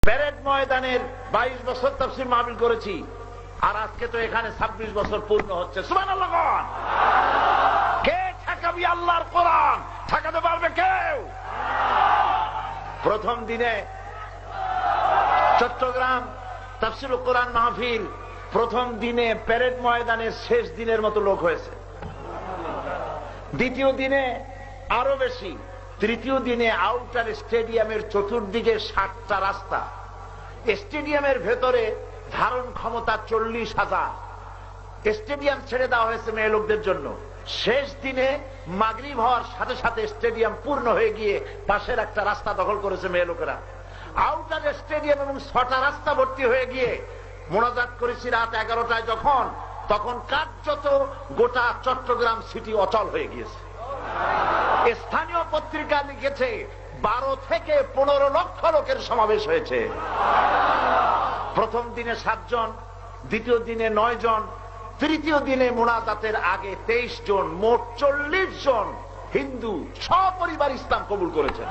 Parade ময়দানের 22 বছর তাফসীর মাহফিল করেছি, আর আজকে তো এখানে 26 বছর পূর্ণ হচ্ছে। সুবহানাল্লাহ। কে ঠেকাবি আল্লাহর কোরআন? ঠেকাতে পারবে কেউ? প্রথম দিনে চট্টগ্রাম তাফসীরুল কোরআন মাহফিল প্রথম দিনে প্যারেড ময়দানের শেষ দিনের মতো লোক হয়েছে। দ্বিতীয় দিনে আরো বেশি। তৃতীয় দিনে আউটার স্টেডিয়ামের চতুর্দিকে 7টা রাস্তা, স্টেডিয়ামের ভেতরে ধারণ ক্ষমতা 40,000। স্টেডিয়াম ছেড়ে দেওয়া হয়েছে মেয়ে লোকদের জন্য। শেষ দিনে মাগরিব হওয়ার সাথে সাথে স্টেডিয়াম পূর্ণ হয়ে গিয়ে পাশের একটা রাস্তা দখল করেছে মেয়ে লোকেরা। আউটার স্টেডিয়াম এবং 6টা রাস্তা ভর্তি হয়ে গিয়ে মোনাজাত করেছি রাত 11টায় যখন, তখন কার্যত গোটা চট্টগ্রাম সিটি অচল হয়ে গিয়েছে। স্থানীয় পত্রিকা লিখেছে 12 থেকে 15 লক্ষ লোকের সমাবেশ হয়েছে। প্রথম দিনে 7 জন, দ্বিতীয় দিনে 9 জন, তৃতীয় দিনে মোনাজাতের আগে 23 জন, মোট 40 জন হিন্দু সপরিবার ইসলাম কবুল করেছেন।